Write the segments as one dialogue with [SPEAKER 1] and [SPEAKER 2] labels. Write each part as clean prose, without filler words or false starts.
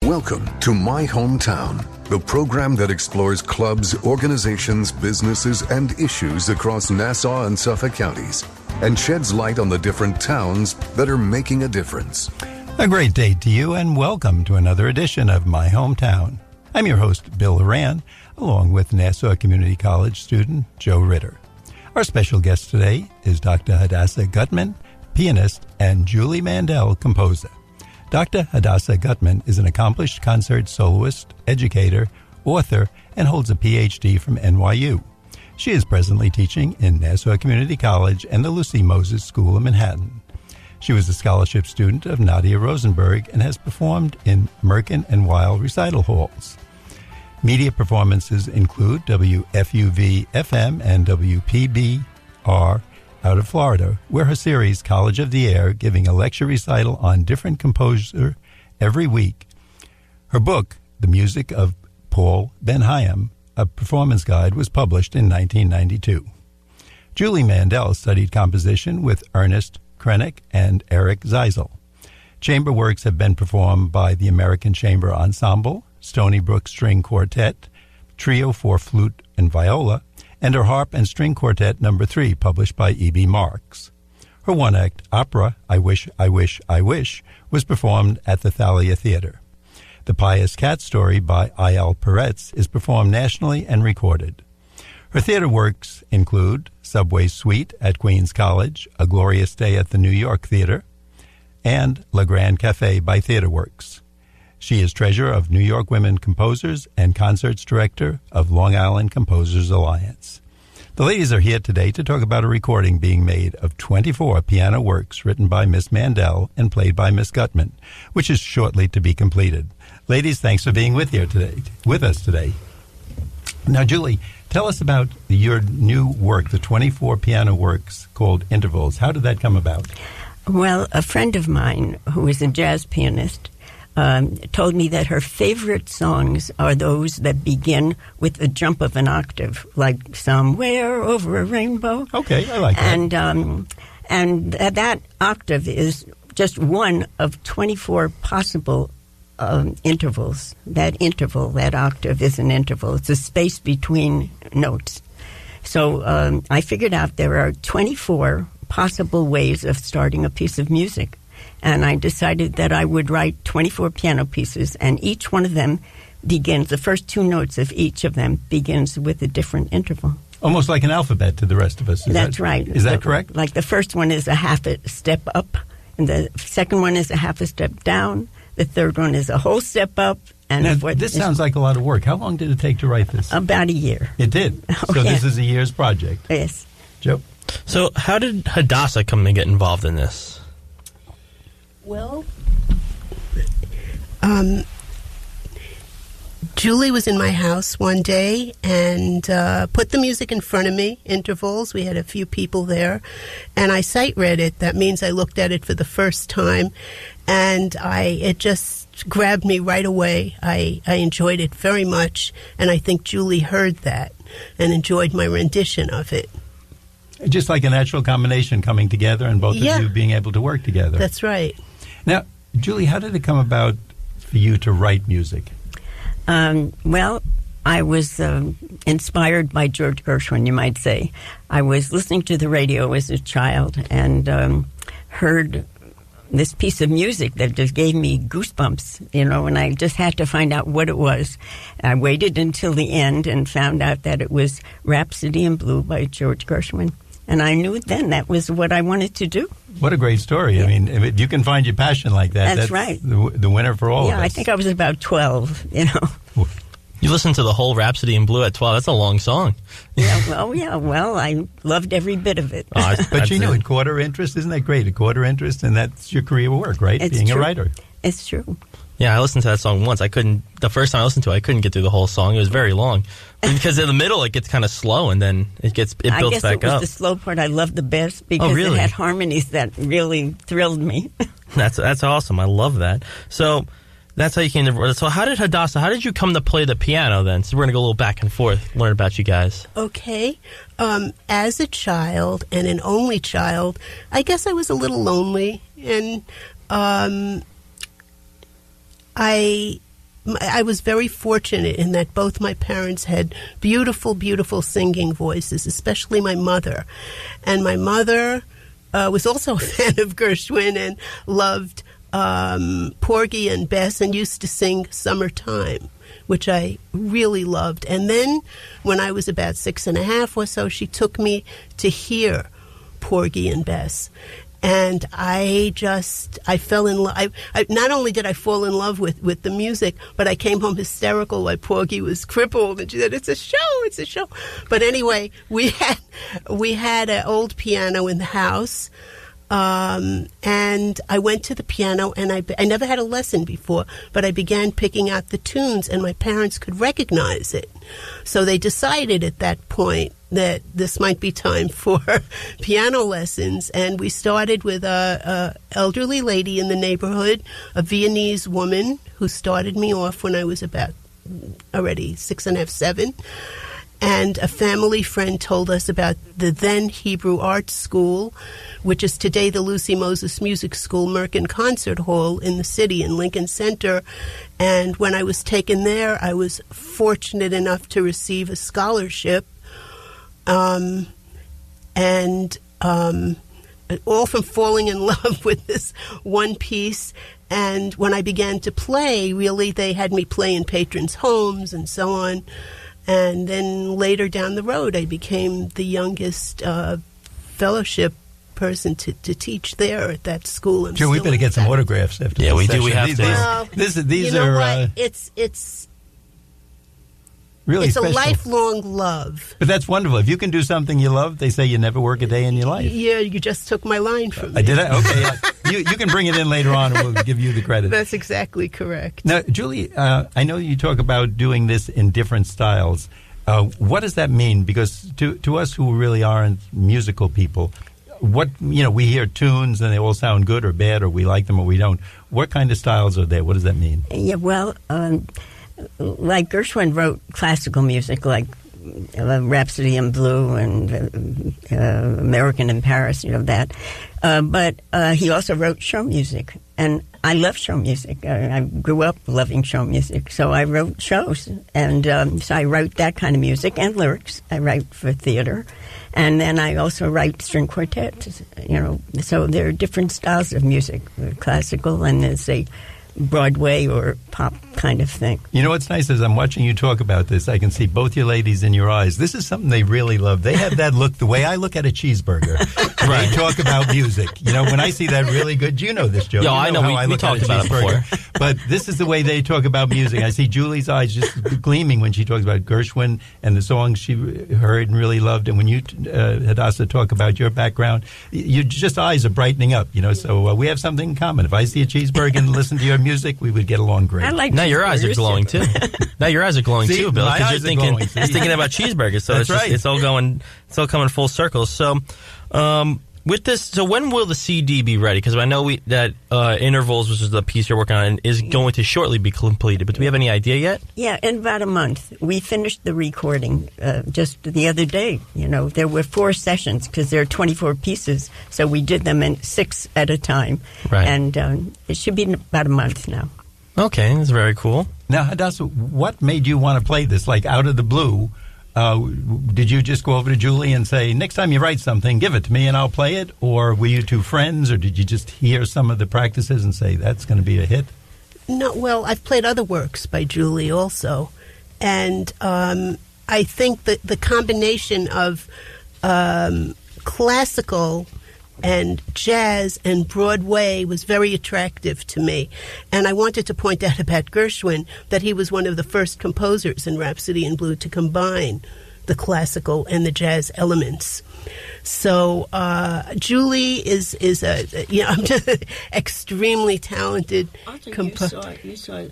[SPEAKER 1] Welcome to My Hometown, the program that explores clubs, organizations, businesses, and issues across Nassau and Suffolk counties and sheds light on the different towns that are making a difference.
[SPEAKER 2] A great day to you, and welcome to another edition of My Hometown. I'm your host, Bill Loran, along with Nassau Community College student Joe Ritter. Our special guest today is Dr. Hadassah Guttmann, pianist, and Julie Mandel, composer. Dr. Hadassah Guttmann is an accomplished concert soloist, educator, author, and holds a Ph.D. from NYU. She is presently teaching in Nassau Community College and the Lucy Moses School in Manhattan. She was a scholarship student of Nadia Rosenberg and has performed in Merkin and Weil recital halls. Media performances include WFUV-FM and WPBR out of Florida, where her series College of the Air, giving a lecture recital on different composer every week. Her book, The Music of Paul Ben-Haim, a performance guide, was published in 1992. Julie Mandel studied composition with Ernest Krenek and Eric Zeisel. Chamber works have been performed by the American Chamber Ensemble, Stony Brook String Quartet, Trio for Flute and Viola, and her Harp and String Quartet No. 3, published by E.B. Marks. Her one-act opera, I Wish, I Wish, I Wish, was performed at the Thalia Theater. The Pious Cat Story by I.L. Peretz is performed nationally and recorded. Her theater works include Subway Suite at Queens College, A Glorious Day at the New York Theater, and La Grande Café by Theater Works. She is treasurer of New York Women Composers and concerts director of Long Island Composers Alliance. The ladies are here today to talk about a recording being made of 24 piano works written by Miss Mandel and played by Miss Guttmann, which is shortly to be completed. Ladies, thanks for being with us today. Now, Julie, tell us about your new work, the 24 piano works called Intervals. How did that come about?
[SPEAKER 3] Well, a friend of mine who is a jazz pianist told me that her favorite songs are those that begin with the jump of an octave, like Somewhere Over a Rainbow.
[SPEAKER 2] Okay, I like that.
[SPEAKER 3] And that octave is just one of 24 possible intervals. That octave is an interval. It's a space between notes. So I figured out there are 24 possible ways of starting a piece of music. And I decided that I would write 24 piano pieces, and each one of them begins, the first two notes of each of them begins with a different interval.
[SPEAKER 2] Almost like an alphabet to the rest of us.
[SPEAKER 3] That's right.
[SPEAKER 2] Is that correct?
[SPEAKER 3] Like the first one is a half a step up, and the second one is a half a step down, the third one is a whole step up, and
[SPEAKER 2] now,
[SPEAKER 3] the fourth.
[SPEAKER 2] This sounds like a lot of work. How long did it take to write this?
[SPEAKER 3] About a year.
[SPEAKER 2] It did?
[SPEAKER 3] Oh,
[SPEAKER 2] so
[SPEAKER 3] yeah.
[SPEAKER 2] This is a year's project?
[SPEAKER 3] Yes.
[SPEAKER 2] Joe?
[SPEAKER 4] So how did Hadassah come to get involved in this?
[SPEAKER 5] Well, Julie was in my house one day and put the music in front of me, intervals. We had a few people there, and I sight read it. That means I looked at it for the first time, and it just grabbed me right away. I enjoyed it very much, and I think Julie heard that and enjoyed my rendition of it.
[SPEAKER 2] Just like a natural combination coming together and both of you being able to work together.
[SPEAKER 5] That's right.
[SPEAKER 2] Now, Julie, how did it come about for you to write music?
[SPEAKER 3] Well, I was inspired by George Gershwin, you might say. I was listening to the radio as a child and heard this piece of music that just gave me goosebumps, and I just had to find out what it was. I waited until the end and found out that it was Rhapsody in Blue by George Gershwin. And I knew then that was what I wanted to do.
[SPEAKER 2] What a great story. Yeah. I mean, if you can find your passion like that, that's
[SPEAKER 3] right.
[SPEAKER 2] The winner for all of us.
[SPEAKER 3] Yeah, I think I was about 12,
[SPEAKER 4] You listened to the whole Rhapsody in Blue at 12. That's a long song.
[SPEAKER 3] Well, I loved every bit of it.
[SPEAKER 2] But you know, a quarter interest, isn't that great? A quarter interest, and that's your career work, right?
[SPEAKER 3] It's
[SPEAKER 2] Being
[SPEAKER 3] true.
[SPEAKER 2] a writer.
[SPEAKER 3] It's true.
[SPEAKER 4] Yeah, I listened to that song once. The first time I listened to it, I couldn't get through the whole song. It was very long. Because in the middle, it gets kind of slow, and then it builds back up.
[SPEAKER 3] I guess it was the slow part I loved the best because it had harmonies that really thrilled me.
[SPEAKER 4] That's awesome. I love that. So that's how you came to. So how did you come to play the piano then? So we're going to go a little back and forth, learn about you guys.
[SPEAKER 5] Okay. As a child and an only child, I guess I was a little lonely, and I I was very fortunate in that both my parents had beautiful, beautiful singing voices, especially my mother. And my mother was also a fan of Gershwin and loved Porgy and Bess and used to sing Summertime, which I really loved. And then when I was about 6.5 or so, she took me to hear Porgy and Bess. And I fell in love. I not only did I fall in love with the music, but I came home hysterical while Porgy was crippled. And she said, it's a show. But anyway, we had an old piano in the house. And I went to the piano, and I never had a lesson before, but I began picking out the tunes, and my parents could recognize it. So they decided at that point that this might be time for piano lessons, and we started with a elderly lady in the neighborhood, a Viennese woman who started me off when I was about already 6.5, 7. And a family friend told us about the then Hebrew Art School, which is today the Lucy Moses Music School, Merkin Concert Hall in the city in Lincoln Center. And when I was taken there, I was fortunate enough to receive a scholarship. All from falling in love with this one piece. And when I began to play, really, they had me play in patrons' homes and so on. And then later down the road, I became the youngest fellowship person to teach there at that school.
[SPEAKER 2] Joe, we better get some autographs after
[SPEAKER 4] this
[SPEAKER 2] we
[SPEAKER 4] session.
[SPEAKER 2] Do. We have to. These
[SPEAKER 5] you know
[SPEAKER 2] are
[SPEAKER 5] what? It's
[SPEAKER 2] really
[SPEAKER 5] it's
[SPEAKER 2] special.
[SPEAKER 5] A lifelong love.
[SPEAKER 2] But that's wonderful. If you can do something you love, they say you never work a day in your life.
[SPEAKER 5] Yeah, you just took my line from me.
[SPEAKER 2] I did. Okay, you can bring it in later on, and we'll give you the credit.
[SPEAKER 5] That's exactly correct.
[SPEAKER 2] Now, Julie, I know you talk about doing this in different styles. What does that mean? Because to us who really aren't musical people, we hear tunes and they all sound good or bad, or we like them or we don't. What kind of styles are there? What does that mean?
[SPEAKER 3] Yeah, well, like Gershwin wrote classical music, like Rhapsody in Blue and American in Paris, that. But he also wrote show music, and I love show music. I grew up loving show music, so I wrote shows, and so I wrote that kind of music and lyrics. I write for theater, and then I also write string quartets. So there are different styles of music, classical, and there's a Broadway or pop kind of thing.
[SPEAKER 2] You know what's nice is I'm watching you talk about this. I can see both your ladies in your eyes. This is something they really love. They have that look the way I look at a cheeseburger. Right. They talk about music. When I see that really good, you know this, Joe.
[SPEAKER 4] Yeah, I know. We talked about it before.
[SPEAKER 2] But this is the way they talk about music. I see Julie's eyes just gleaming when she talks about Gershwin and the songs she heard and really loved. And when you, Hadassah, talk about your background, your just eyes are brightening up. So we have something in common. If I see a cheeseburger and listen to your music, we would get along great.
[SPEAKER 3] I like
[SPEAKER 4] now your eyes are glowing too. Now your eyes are glowing too, Bill, because you're thinking about cheeseburgers. So
[SPEAKER 2] That's right.
[SPEAKER 4] It's all coming full circle. So with this, so when will the CD be ready? Because I know that Intervals, which is the piece you're working on, is going to shortly be completed. But do we have any idea yet?
[SPEAKER 3] Yeah, in about a month. We finished the recording just the other day. There were 4 sessions because there are 24 pieces, so we did them in 6 at a time.
[SPEAKER 4] Right.
[SPEAKER 3] And it should be in about a month now.
[SPEAKER 4] Okay, that's very cool.
[SPEAKER 2] Now, Hadassah, what made you want to play this? Like out of the blue, did you just go over to Julie and say, next time you write something, give it to me and I'll play it? Or were you two friends, or did you just hear some of the practices and say, that's going to be a hit?
[SPEAKER 5] No, well, I've played other works by Julie also. And I think that the combination of classical and jazz and Broadway was very attractive to me. And I wanted to point out about Gershwin that he was one of the first composers in Rhapsody in Blue to combine the classical and the jazz elements. So Julie is I'm just extremely talented
[SPEAKER 3] composer. You saw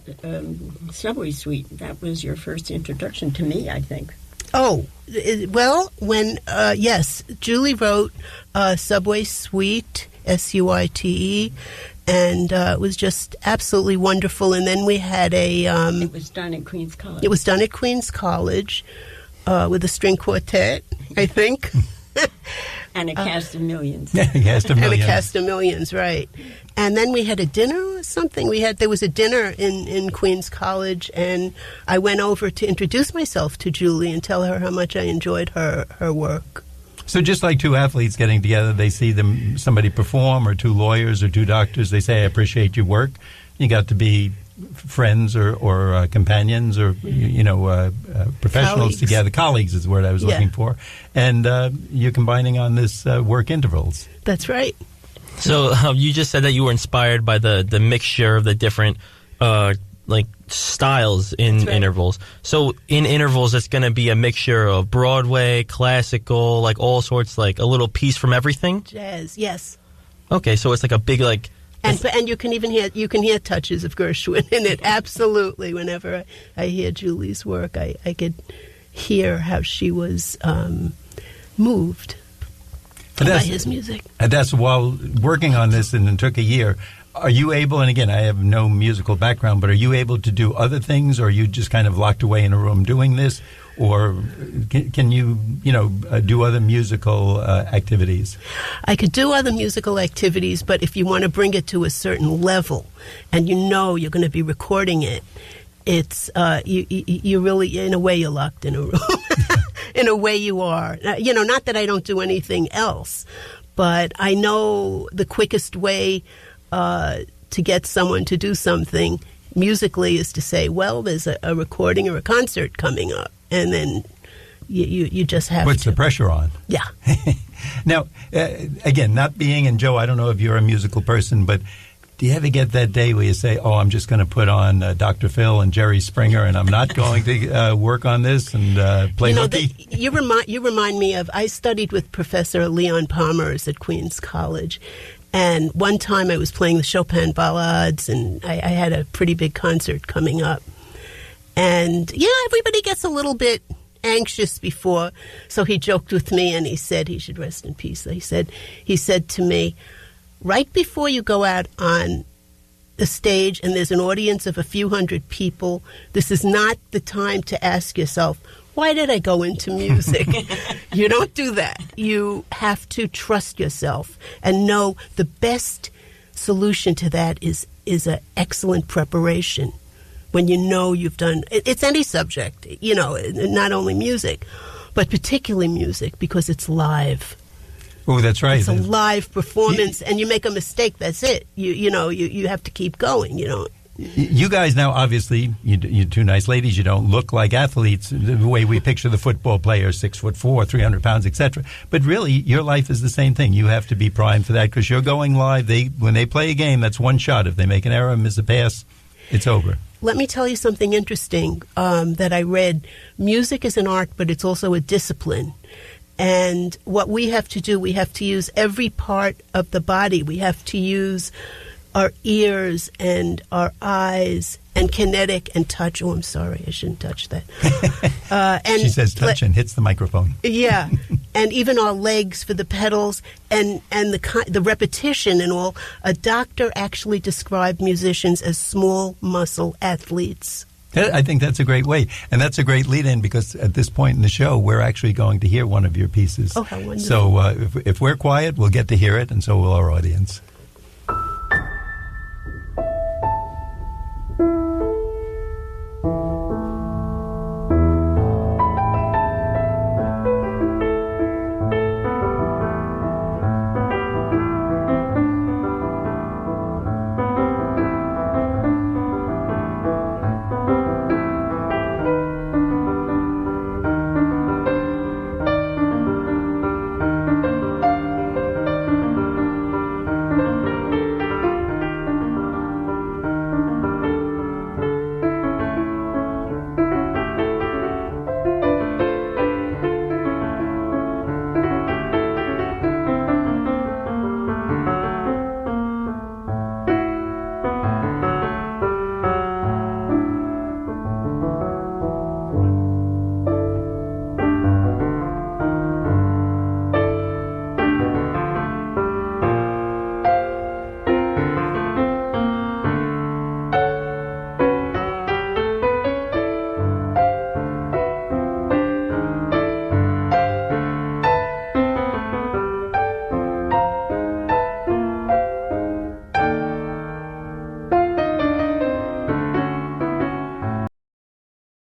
[SPEAKER 3] Subway Suite. That was your first introduction to me, I think.
[SPEAKER 5] Oh, well, yes, Julie wrote Subway Suite, Suite, and it was just absolutely wonderful. And then we had
[SPEAKER 3] it was done at Queens College.
[SPEAKER 5] It was done at Queens College with a string quartet, I think.
[SPEAKER 3] And a cast of millions.
[SPEAKER 2] A cast of millions.
[SPEAKER 5] And a cast of millions, right. And then we had a dinner or something. There was a dinner in Queens College, and I went over to introduce myself to Julie and tell her how much I enjoyed her work.
[SPEAKER 2] So just like two athletes getting together, they see somebody perform, or two lawyers or two doctors, they say, I appreciate your work. You got to be friends or companions or professionals
[SPEAKER 5] colleagues.
[SPEAKER 2] together. Colleagues is the word I was looking for. And you're combining on this work intervals.
[SPEAKER 5] That's right.
[SPEAKER 4] So you just said that you were inspired by the mixture of the different styles in
[SPEAKER 5] That's right.
[SPEAKER 4] intervals. So in intervals, it's going to be a mixture of Broadway, classical, like all sorts, like a little piece from everything.
[SPEAKER 5] Jazz, yes.
[SPEAKER 4] Okay, so it's like a big like.
[SPEAKER 5] And you can even hear touches of Gershwin in it. Absolutely. Whenever I hear Julie's work, I could hear how she was moved by his music.
[SPEAKER 2] And that's while working on this, and it took a year. Are you able, and again, I have no musical background, but are you able to do other things, or are you just kind of locked away in a room doing this? Or can you do other musical activities?
[SPEAKER 5] I could do other musical activities, but if you want to bring it to a certain level, and you're going to be recording it, it's you really, in a way, you're locked in a room. In a way, you are. Not that I don't do anything else, but I know the quickest way to get someone to do something musically is to say, well, there's a recording or a concert coming up. And then you just have
[SPEAKER 2] Puts
[SPEAKER 5] to.
[SPEAKER 2] the pressure on.
[SPEAKER 5] Yeah.
[SPEAKER 2] Now, again, not being, and Joe, I don't know if you're a musical person, but do you ever get that day where you say, oh, I'm just going to put on Dr. Phil and Jerry Springer, and I'm not going to work on this and play hooky?
[SPEAKER 5] You remind me of, I studied with Professor Leon Palmers at Queens College. And one time I was playing the Chopin Ballades, and I had a pretty big concert coming up. And, everybody gets a little bit anxious before. So he joked with me, and he said, he should rest in peace. He said to me, right before you go out on the stage and there's an audience of a few hundred people, this is not the time to ask yourself, why did I go into music? You don't do that. You have to trust yourself and know the best solution to that is an excellent preparation. When you know you've done, it's any subject, not only music, but particularly music, because it's live.
[SPEAKER 2] Oh, that's right.
[SPEAKER 5] It's a live performance, and you make a mistake, that's it. You have to keep going,
[SPEAKER 2] You guys now, obviously, you two nice ladies, you don't look like athletes the way we picture the football players, 6'4", 300 pounds, etc. But really, your life is the same thing. You have to be primed for that because you're going live. When they play a game, that's one shot. If they make an error, miss a pass, it's over.
[SPEAKER 5] Let me tell you something interesting that I read. Music is an art, but it's also a discipline. And what we have to do, we have to use every part of the body. We have to use our ears and our eyes and kinetic and touch. Oh, I'm sorry, I shouldn't touch that. And
[SPEAKER 2] she says touch and hits the microphone.
[SPEAKER 5] Yeah, and even our legs for the pedals and the repetition and all. A doctor actually described musicians as small muscle athletes.
[SPEAKER 2] I think that's a great way. And that's a great lead-in because at this point in the show, we're actually going to hear one of your pieces.
[SPEAKER 5] Oh, how wonderful.
[SPEAKER 2] So if we're quiet, we'll get to hear it, and so will our audience.